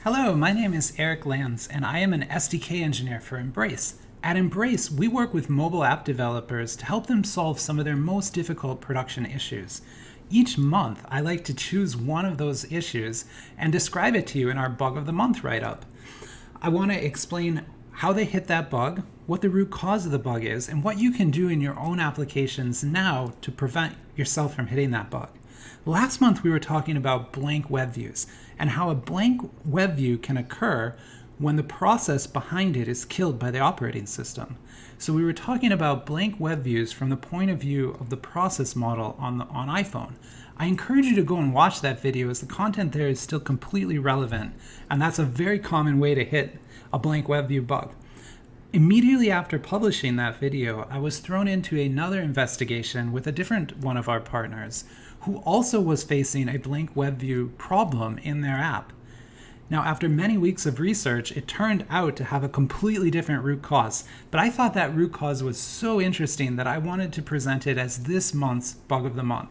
Hello, my name is Eric Lanz, and I am an SDK engineer for Embrace. At Embrace, we work with mobile app developers to help them solve some of their most difficult production issues. Each month, I like to choose one of those issues and describe it to you in our Bug of the Month write-up. I want to explain how they hit that bug, what the root cause of the bug is, and what you can do in your own applications now to prevent yourself from hitting that bug. Last month we were talking about blank web views and how a blank web view can occur when the process behind it is killed by the operating system. So we were talking about blank web views from the point of view of the process model on iPhone. I encourage you to go and watch that video as the content there is still completely relevant, and that's a very common way to hit a blank web view bug. Immediately after publishing that video, I was thrown into another investigation with a different one of our partners who also was facing a blank web view problem in their app. Now, after many weeks of research, it turned out to have a completely different root cause, but I thought that root cause was so interesting that I wanted to present it as this month's Bug of the Month.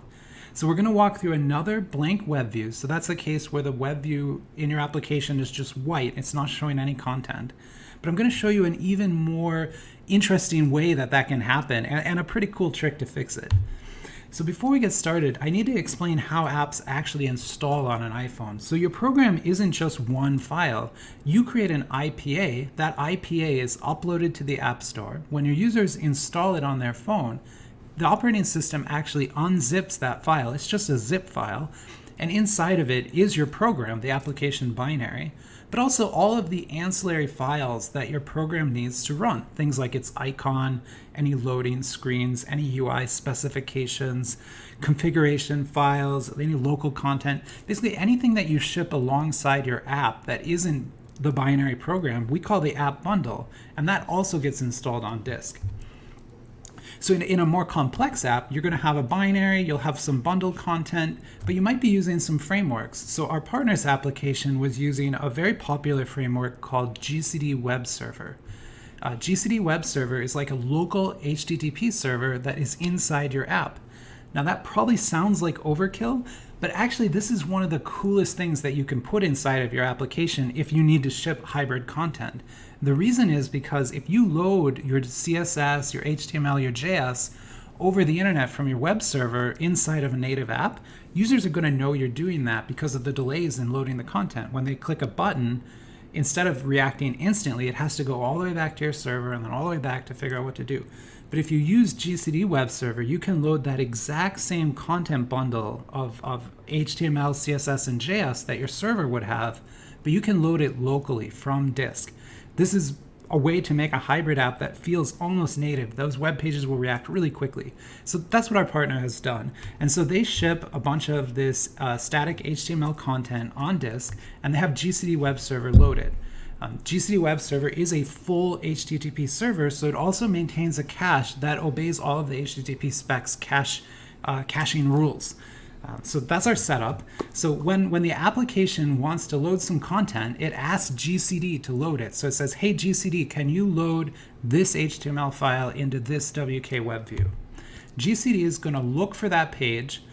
So we're going to walk through another blank web view. So that's the case where the web view in your application is just white. It's not showing any content. But I'm going to show you an even more interesting way that can happen and a pretty cool trick to fix it. So before we get started, I need to explain how apps actually install on an iPhone. So your program isn't just one file. You create an IPA. That IPA is uploaded to the App Store. When your users install it on their phone, the operating system actually unzips that file. It's just a zip file. And inside of it is your program, the application binary, but also all of the ancillary files that your program needs to run. Things like its icon, any loading screens, any UI specifications, configuration files, any local content, basically anything that you ship alongside your app that isn't the binary program, we call the app bundle, and that also gets installed on disk. So in a more complex app, you're going to have a binary, you'll have some bundled content, but you might be using some frameworks. So our partner's application was using a very popular framework called GCD Web Server. GCD Web Server is like a local HTTP server that is inside your app. Now that probably sounds like overkill, but actually this is one of the coolest things that you can put inside of your application if you need to ship hybrid content. The reason is because if you load your CSS, your HTML, your JS over the internet from your web server inside of a native app, users are going to know you're doing that because of the delays in loading the content. When they click a button, instead of reacting instantly, it has to go all the way back to your server and then all the way back to figure out what to do. But if you use GCD Web Server, you can load that exact same content bundle of HTML, CSS, and JS that your server would have, but you can load it locally from disk. This is a way to make a hybrid app that feels almost native. Those web pages will react really quickly. So that's what our partner has done. And so they ship a bunch of this static HTML content on disk, and they have GCD Web Server loaded. GCD Web Server is a full HTTP server, so it also maintains a cache that obeys all of the HTTP specs caching rules. So that's our setup. So when the application wants to load some content, it asks GCD to load it. So it says, hey GCD, can you load this HTML file into this WK web view? GCD is going to look for that page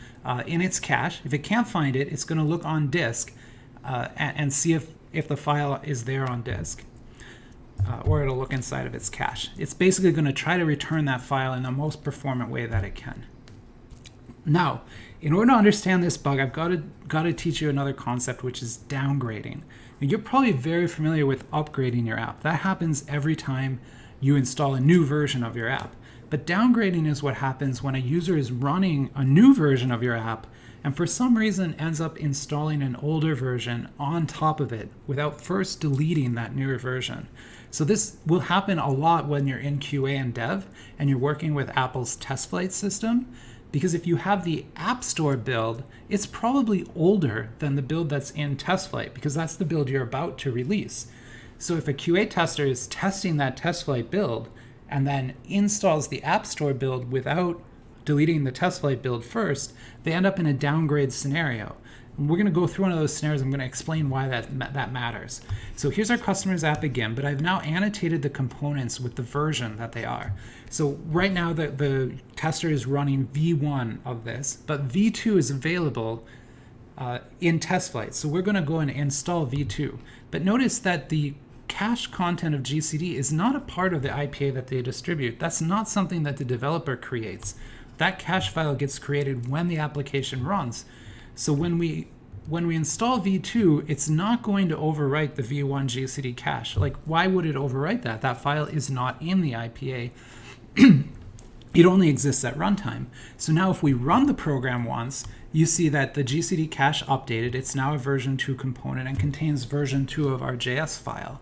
in its cache. If it can't find it, it's going to look on disk and see if the file is there on disk. Or it'll look inside of its cache. It's basically going to try to return that file in the most performant way that it can. Now, in order to understand this bug, I've got to teach you another concept, which is downgrading. You're probably very familiar with upgrading your app. That happens every time you install a new version of your app. But downgrading is what happens when a user is running a new version of your app and for some reason ends up installing an older version on top of it without first deleting that newer version. So this will happen a lot when you're in QA and dev and you're working with Apple's test flight system. Because if you have the App Store build, it's probably older than the build that's in test flight because that's the build you're about to release. So if a QA tester is testing that test flight build and then installs the App Store build without deleting the test flight build first, they end up in a downgrade scenario. We're going to go through one of those scenarios. I'm going to explain why that matters. So here's our customer's app again, but I've now annotated the components with the version that they are. So right now the tester is running V1 of this, but V2 is available in test flight. So we're going to go and install v2. But notice that the cache content of GCD is not a part of the IPA that they distribute. That's not something that the developer creates. That cache file gets created when the application runs. So when we install v2, it's not going to overwrite the v1 GCD cache. Like, why would it overwrite that? That file is not in the IPA. It only exists at runtime. So now if we run the program once, you see that the GCD cache updated. It's now a version 2 component and contains version 2 of our JS file.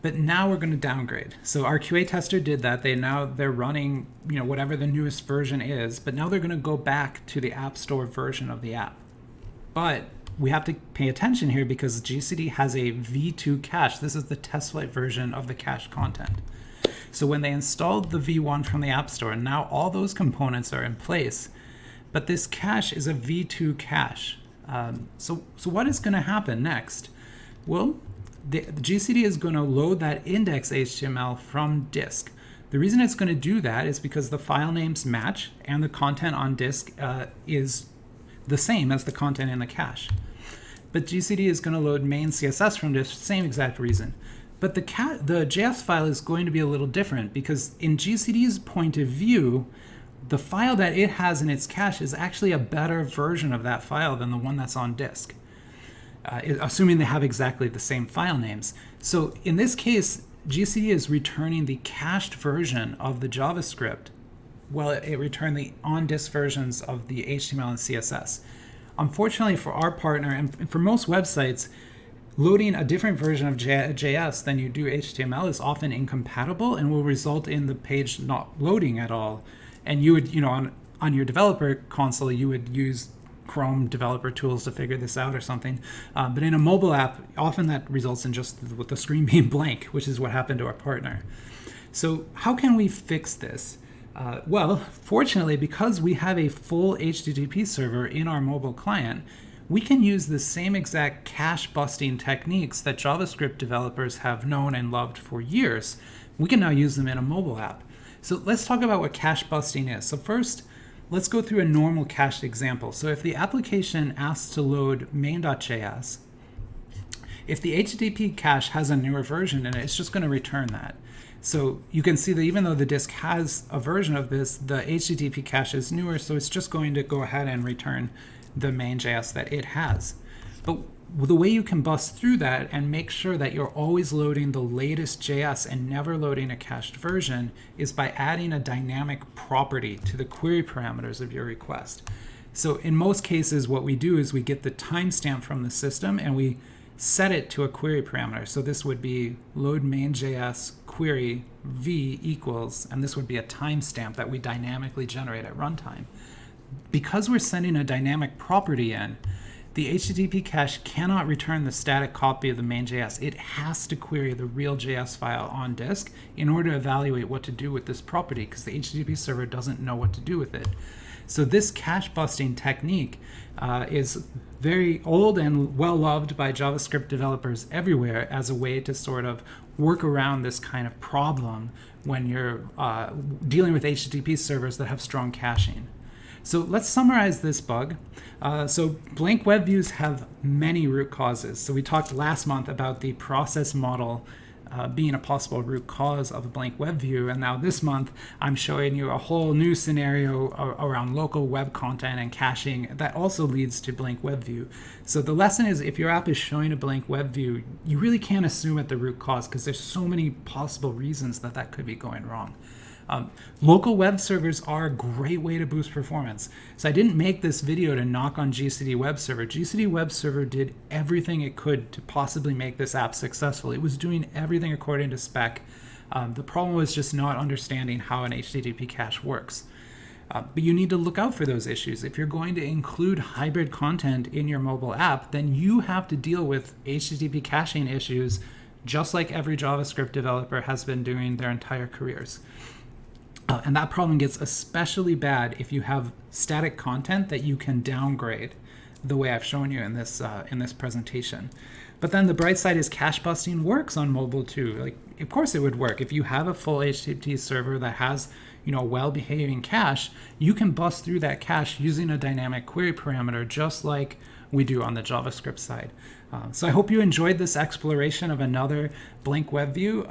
But now we're going to downgrade. So our QA tester did that. They're running, whatever the newest version is, but now they're going to go back to the App Store version of the app. But we have to pay attention here because GCD has a v2 cache. This is the test flight version of the cache content. So when they installed the v1 from the App Store, now all those components are in place, but this cache is a v2 cache. So what is going to happen next? Well, the GCD is going to load that index HTML from disk. The reason it's going to do that is because the file names match and the content on disk is the same as the content in the cache. But GCD is going to load main CSS from disk, same exact reason. But the JS file is going to be a little different because in GCD's point of view, the file that it has in its cache is actually a better version of that file than the one that's on disk. Assuming they have exactly the same file names. So in this case, GCD is returning the cached version of the JavaScript while it returned the on-disk versions of the HTML and CSS. Unfortunately for our partner and for most websites, loading a different version of JS than you do HTML is often incompatible and will result in the page not loading at all. And you would, on your developer console, you would use Chrome developer tools to figure this out or something. But in a mobile app, often that results in just the screen being blank, which is what happened to our partner. So how can we fix this? Well, fortunately, because we have a full HTTP server in our mobile client, we can use the same exact cache busting techniques that JavaScript developers have known and loved for years. We can now use them in a mobile app. So let's talk about what cache busting is. So first, let's go through a normal cached example. So if the application asks to load main.js, if the HTTP cache has a newer version in it, it's just going to return that. So you can see that even though the disk has a version of this, the HTTP cache is newer, so it's just going to go ahead and return the main.js that it has. But the way you can bust through that and make sure that you're always loading the latest JS and never loading a cached version is by adding a dynamic property to the query parameters of your request. So in most cases, what we do is we get the timestamp from the system and we set it to a query parameter. So this would be load main.js query v equals, and this would be a timestamp that we dynamically generate at runtime. Because we're sending a dynamic property in, the HTTP cache cannot return the static copy of the main.js. It has to query the real JS file on disk in order to evaluate what to do with this property because the HTTP server doesn't know what to do with it. So this cache busting technique is very old and well loved by JavaScript developers everywhere as a way to sort of work around this kind of problem when you're dealing with HTTP servers that have strong caching. So let's summarize this bug. So blank web views have many root causes. So we talked last month about the process model being a possible root cause of a blank web view. And now this month, I'm showing you a whole new scenario around local web content and caching that also leads to blank web view. So the lesson is if your app is showing a blank web view, you really can't assume at the root cause because there's so many possible reasons that that could be going wrong. Local web servers are a great way to boost performance. So I didn't make this video to knock on GCD Web Server. GCD Web Server did everything it could to possibly make this app successful. It was doing everything according to spec. The problem was just not understanding how an HTTP cache works. But you need to look out for those issues. If you're going to include hybrid content in your mobile app, then you have to deal with HTTP caching issues just like every JavaScript developer has been doing their entire careers. And that problem gets especially bad if you have static content that you can downgrade. the way I've shown you in this presentation. But then the bright side is cache busting works on mobile too. Like, of course it would work. If you have a full HTTP server that has, well-behaving cache, you can bust through that cache using a dynamic query parameter, just like we do on the JavaScript side. So I hope you enjoyed this exploration of another blank web view.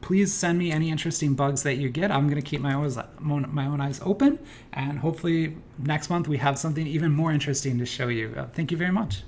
Please send me any interesting bugs that you get. I'm going to keep my own eyes open, and hopefully next month we have something even more interesting to show you. Thank you very much.